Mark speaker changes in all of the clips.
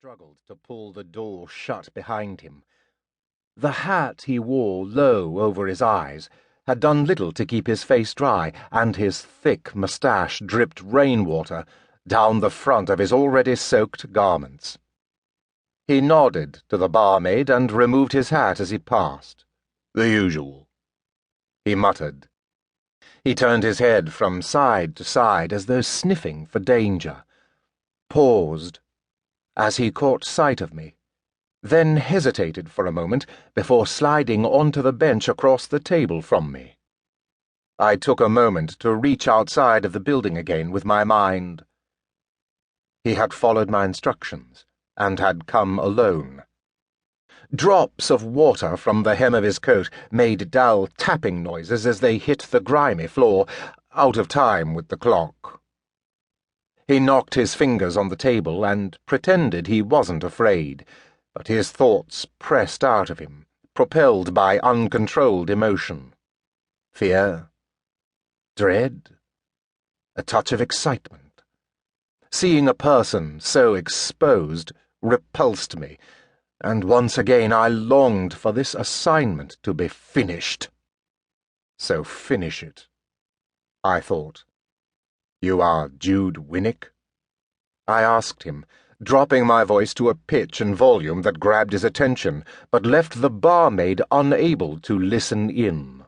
Speaker 1: struggled to pull the door shut behind him. The hat he wore low over his eyes had done little to keep his face dry, and his thick moustache dripped rainwater down the front of his already soaked garments. He nodded to the barmaid and removed his hat as he passed. "The usual," he muttered. He turned his head from side to side as though sniffing for danger, paused as he caught sight of me, then hesitated for a moment before sliding onto the bench across the table from me. I took a moment to reach outside of the building again with my mind. He had followed my instructions and had come alone. Drops of water from the hem of his coat made dull tapping noises as they hit the grimy floor, out of time with the clock. He knocked his fingers on the table and pretended he wasn't afraid, but his thoughts pressed out of him, propelled by uncontrolled emotion. Fear, dread, a touch of excitement. Seeing a person so exposed repulsed me, and once again I longed for this assignment to be finished. So finish it, I thought. "You are Jude Winnick?" I asked him, dropping my voice to a pitch and volume that grabbed his attention, but left the barmaid unable to listen in.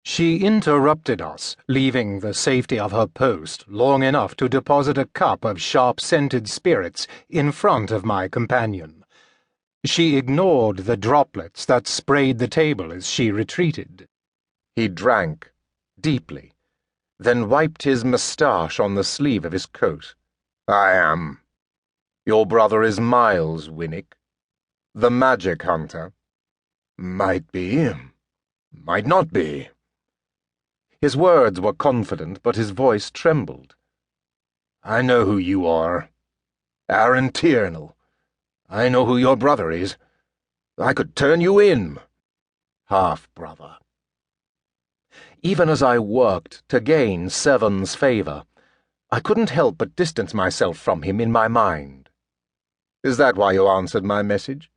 Speaker 1: She interrupted us, leaving the safety of her post long enough to deposit a cup of sharp-scented spirits in front of my companion. She ignored the droplets that sprayed the table as she retreated. He drank deeply, then wiped his moustache on the sleeve of his coat. "I am. Your brother is Miles Winnick, the magic hunter." "Might be, might not be." His words were confident, but his voice trembled. "I know who you are. Aaron Tiernell. I know who your brother is. I could turn you in. Half-brother." Even as I worked to gain Severn's favor, I couldn't help but distance myself from him in my mind. "Is that why you answered my message?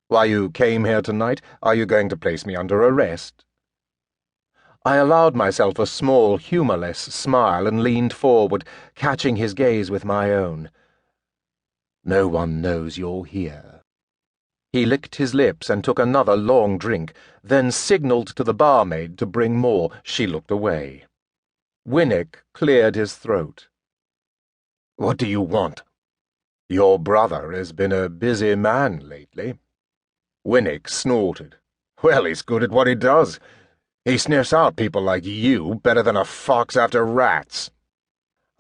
Speaker 1: Why you came here tonight? Are you going to place me under arrest?" I allowed myself a small, humorless smile and leaned forward, catching his gaze with my own. "No one knows you're here." He licked his lips and took another long drink, then signaled to the barmaid to bring more. She looked away. Winnick cleared his throat. "What do you want?" "Your brother has been a busy man lately." Winnick snorted. "Well, he's good at what he does. He sniffs out people like you better than a fox after rats."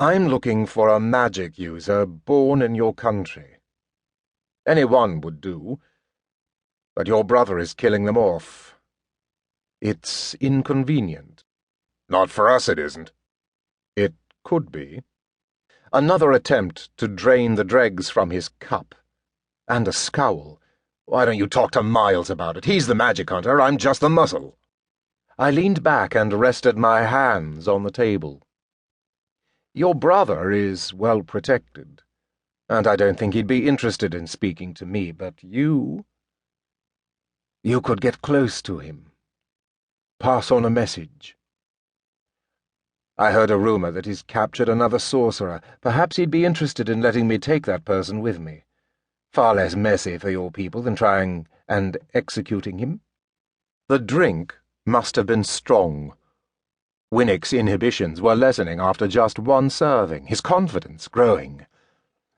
Speaker 1: "I'm looking for a magic user born in your country. Anyone would do, but your brother is killing them off. It's inconvenient." "Not for us, it isn't." "It could be." Another attempt to drain the dregs from his cup, and a scowl. "Why don't you talk to Miles about it? He's the magic hunter, I'm just the muzzle." I leaned back and rested my hands on the table. "Your brother is well protected, and I don't think he'd be interested in speaking to me, but you could get close to him. Pass on a message. I heard a rumor that he's captured another sorcerer. Perhaps he'd be interested in letting me take that person with me. Far less messy for your people than trying and executing him." The drink must have been strong. Winnick's inhibitions were lessening after just one serving, his confidence growing.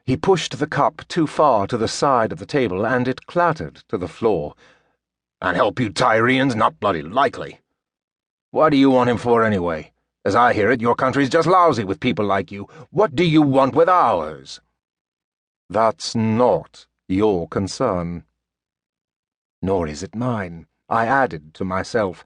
Speaker 1: He pushed the cup too far to the side of the table, and it clattered to the floor. "And help you Tyrians? Not bloody likely. What do you want him for anyway? As I hear it, your country's just lousy with people like you. What do you want with ours?" "That's not your concern." "Nor is it mine," I added to myself.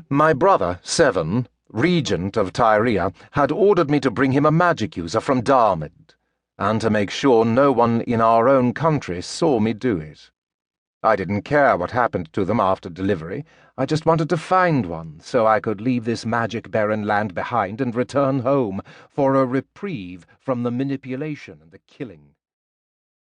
Speaker 1: My brother, Severn, regent of Tyria, had ordered me to bring him a magic user from Darmid, and to make sure no one in our own country saw me do it. I didn't care what happened to them after delivery. I just wanted to find one, so I could leave this magic barren land behind and return home for a reprieve from the manipulation and the killing.